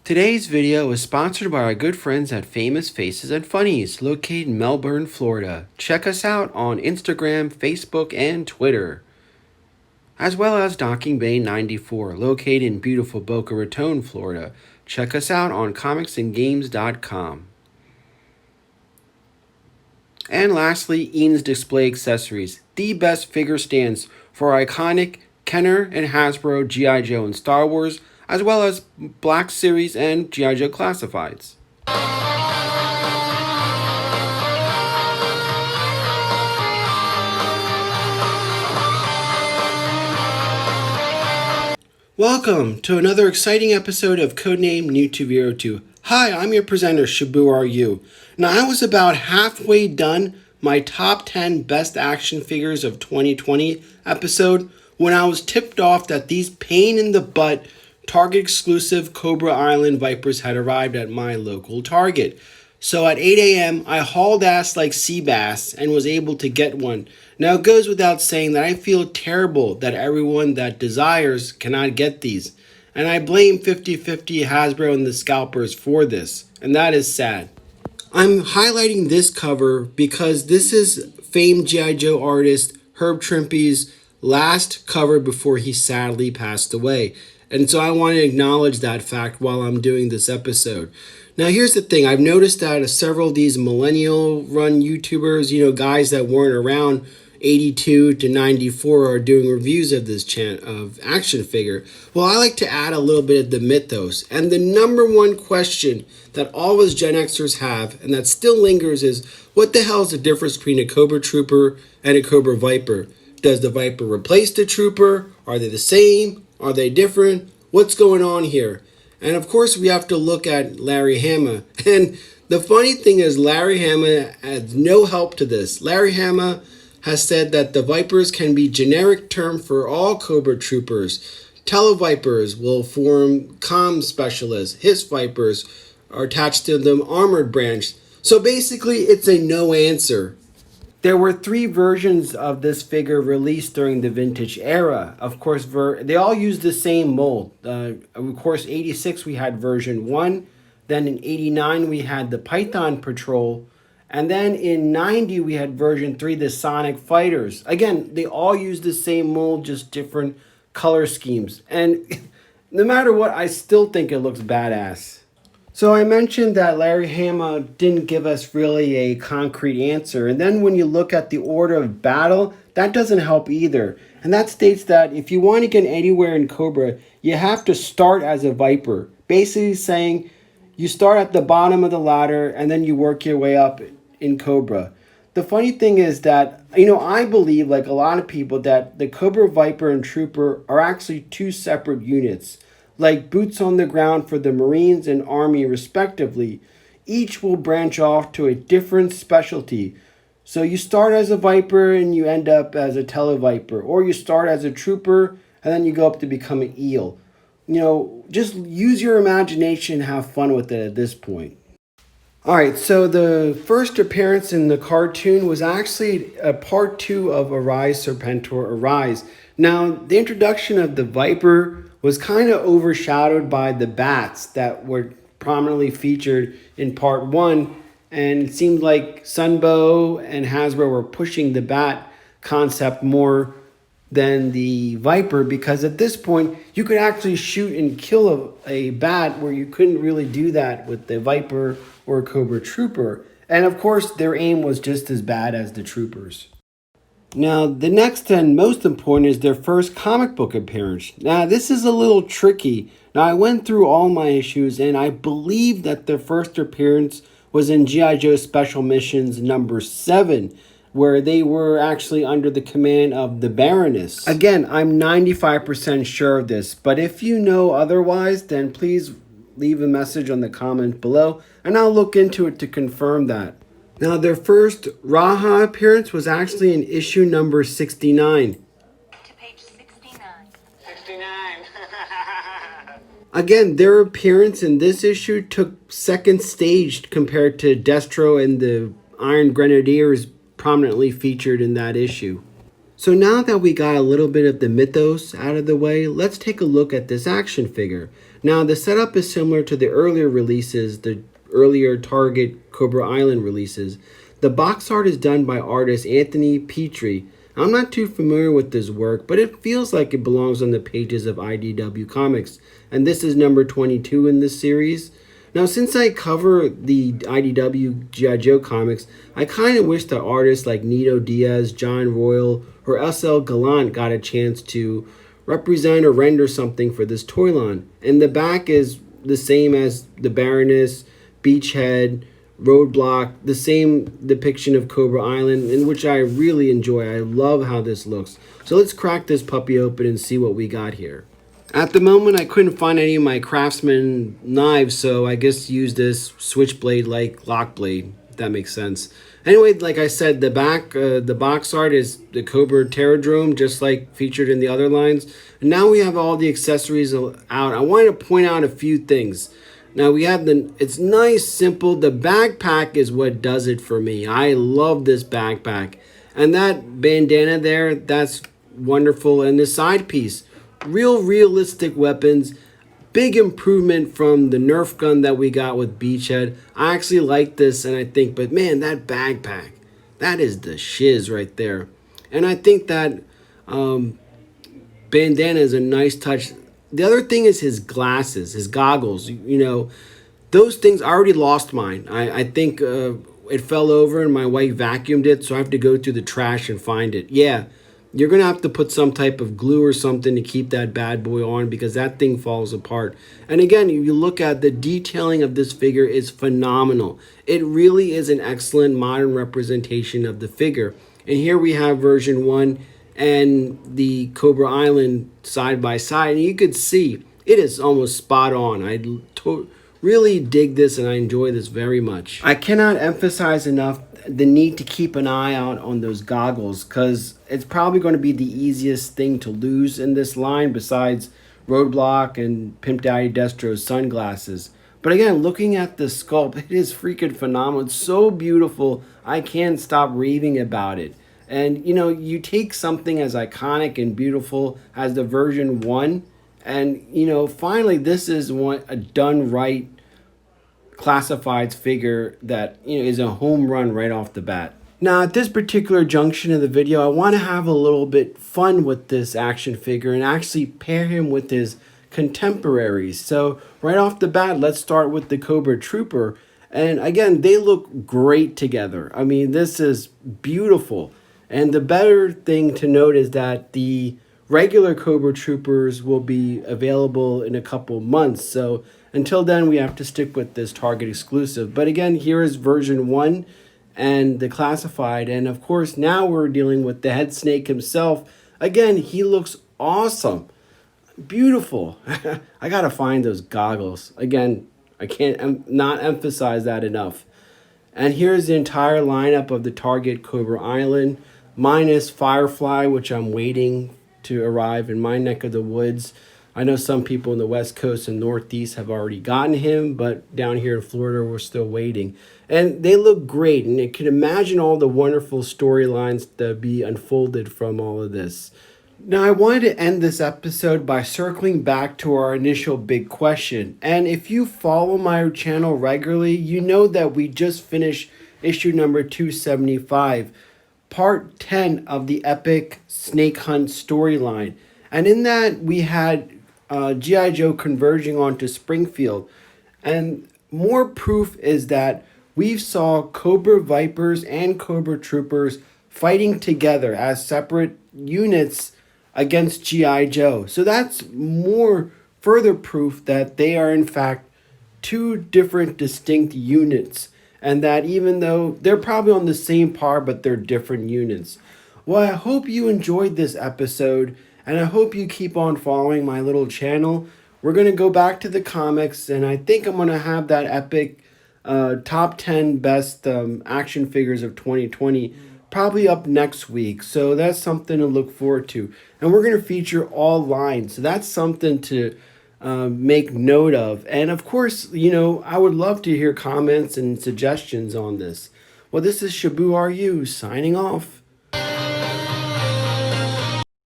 Today's video is sponsored by our good friends at Famous Faces and Funnies, located in Melbourne, Florida. Check us out on Instagram, Facebook, and Twitter. As well as Docking Bay 94, located in beautiful Boca Raton, Florida. Check us out on comicsandgames.com. And lastly, Ian's Display Accessories, the best figure stands for iconic Kenner and Hasbro G.I. Joe and Star Wars, as well as Black Series and GI Joe Classifieds. Welcome to another exciting episode of Codename New 2V02. Hi, I'm your presenter, Shabu Are You. Now, I was about halfway done my top 10 best action figures of 2020 episode when I was tipped off that these pain in the butt Target exclusive Cobra Island Vipers had arrived at my local Target. So at 8 a.m., I hauled ass like sea bass and was able to get one. Now it goes without saying that I feel terrible that everyone that desires cannot get these. And I blame 50-50 Hasbro and the scalpers for this. And that is sad. I'm highlighting this cover because this is famed G.I. Joe artist Herb Trimpe's last cover before he sadly passed away. And so I want to acknowledge that fact while I'm doing this episode. Now, here's the thing. I've noticed that several of these millennial-run YouTubers, guys that weren't around 82 to 94 are doing reviews of this of action figure. Well, I like to add a little bit of the mythos. And the number one question that all of us GenXers have, and that still lingers, is what the hell is the difference between a Cobra Trooper and a Cobra Viper? Does the Viper replace the Trooper? Are they the same? Are they different? What's going on here? And of course, we have to look at Larry Hama. And the funny thing is, Larry Hama adds no help to this. Larry Hama has said that the Vipers can be generic term for all Cobra Troopers. Televipers will form comm specialists. His Vipers are attached to the armored branch. So basically, it's a no answer. There were 3 versions of this figure released during the vintage era. Of course, they all used the same mold. Of course, 86 we had version 1. Then in 89 we had the Python Patrol. And then in 90 we had version 3, the Sonic Fighters. Again, they all used the same mold, just different color schemes. And no matter what, I still think it looks badass. So I mentioned that Larry Hama didn't give us really a concrete answer. And then when you look at the order of battle, that doesn't help either. And that states that if you want to get anywhere in Cobra, you have to start as a Viper. Basically saying you start at the bottom of the ladder and then you work your way up in Cobra. The funny thing is that, I believe, like a lot of people, that the Cobra Viper and Trooper are actually 2 separate units. Like boots on the ground for the Marines and Army respectively. Each will branch off to a different specialty. So you start as a Viper and you end up as a Televiper. Or you start as a Trooper and then you go up to become an Eel. Just use your imagination and have fun with it at this point. Alright, so the first appearance in the cartoon was actually a part 2 of Arise Serpentor Arise. Now, the introduction of the Viper was kind of overshadowed by the bats that were prominently featured in part 1. And it seemed like Sunbow and Hasbro were pushing the bat concept more than the Viper, because at this point, you could actually shoot and kill a bat where you couldn't really do that with the Viper or Cobra Trooper. And of course, their aim was just as bad as the Troopers. Now, the next and most important is their first comic book appearance. Now, this is a little tricky. Now, I went through all my issues, and I believe that their first appearance was in G.I. Joe Special Missions number 7, where they were actually under the command of the Baroness. Again, I'm 95% sure of this, but if you know otherwise, then please leave a message on the comment below, and I'll look into it to confirm that. Now, their first Raha appearance was actually in issue number 69. To page 69. 69. Again, their appearance in this issue took second stage compared to Destro and the Iron Grenadiers prominently featured in that issue. So now that we got a little bit of the mythos out of the way, let's take a look at this action figure. Now the setup is similar to the earlier releases, the earlier Target Cobra Island releases. The box art is done by artist Anthony Petrie. I'm not too familiar with this work, but it feels like it belongs on the pages of IDW Comics, and this is number 22 in this series. Now, since I cover the IDW G.I. Joe comics, I kind of wish that artists like Nito Diaz, John Royal, or S.L. Gallant got a chance to represent or render something for this toy line. And the back is the same as the Baroness, Beachhead, Roadblock, the same depiction of Cobra Island, in which I really enjoy. I love how this looks. So let's crack this puppy open and see what we got here. At the moment, I couldn't find any of my Craftsman knives, so I guess use this switchblade-like lock blade, if that makes sense. Anyway, like I said, the box art is the Cobra Terradrome, just like featured in the other lines. And now we have all the accessories out. I wanted to point out a few things. Now we have it's nice, simple. The backpack is what does it for me. I love this backpack. And that bandana there, that's wonderful. And the side piece, realistic weapons. Big improvement from the Nerf gun that we got with Beachhead. I actually like this, and I think, but man, that backpack, that is the shiz right there. And I think that bandana is a nice touch. The other thing is his glasses, his goggles. You know, those things, I already lost mine. I think it fell over and my wife vacuumed it, so I have to go through the trash and find it. Yeah, you're going to have to put some type of glue or something to keep that bad boy on, because that thing falls apart. And again, if you look at the detailing of this figure, is phenomenal. It really is an excellent modern representation of the figure. And here we have version 1 and the Cobra Island side by side, and you could see it is almost spot on. I really dig this, and I enjoy this very much. I cannot emphasize enough the need to keep an eye out on those goggles, because it's probably going to be the easiest thing to lose in this line besides Roadblock and Pimp Daddy Destro's sunglasses. But again, looking at the sculpt, it is freaking phenomenal. It's so beautiful. I can't stop raving about it. And, you know, you take something as iconic and beautiful as the version 1, and, you know, finally this is a done right classifieds figure that, you know, is a home run right off the bat. Now, at this particular junction of the video, I want to have a little bit fun with this action figure and actually pair him with his contemporaries. So right off the bat, let's start with the Cobra Trooper. And again, they look great together. I mean, this is beautiful. And the better thing to note is that the regular Cobra Troopers will be available in a couple months. So until then, we have to stick with this Target exclusive. But again, here is version 1 and the classified. And of course, now we're dealing with the head snake himself. Again, he looks awesome. Beautiful. I got to find those goggles. Again, I can't not emphasize that enough. And here's the entire lineup of the Target Cobra Island, minus Firefly, which I'm waiting to arrive in my neck of the woods. I know some people in the West Coast and Northeast have already gotten him, but down here in Florida, we're still waiting. And they look great, and you can imagine all the wonderful storylines that be unfolded from all of this. Now, I wanted to end this episode by circling back to our initial big question. And if you follow my channel regularly, you know that we just finished issue number 275, part 10 of the epic Snake Hunt storyline. And in that, we had G.I. Joe converging onto Springfield. And more proof is that we saw Cobra Vipers and Cobra Troopers fighting together as separate units against G.I. Joe. So that's more further proof that they are in fact two different distinct units, and that even though they're probably on the same par, but they're different units. Well, I hope you enjoyed this episode, and I hope you keep on following my little channel. We're going to go back to the comics, and I think I'm going to have that epic top 10 best action figures of 2020 probably up next week. So that's something to look forward to. And we're going to feature all lines. So that's something to make note of. And of course, you know, I would love to hear comments and suggestions on this. Well, this is GIJoe signing off.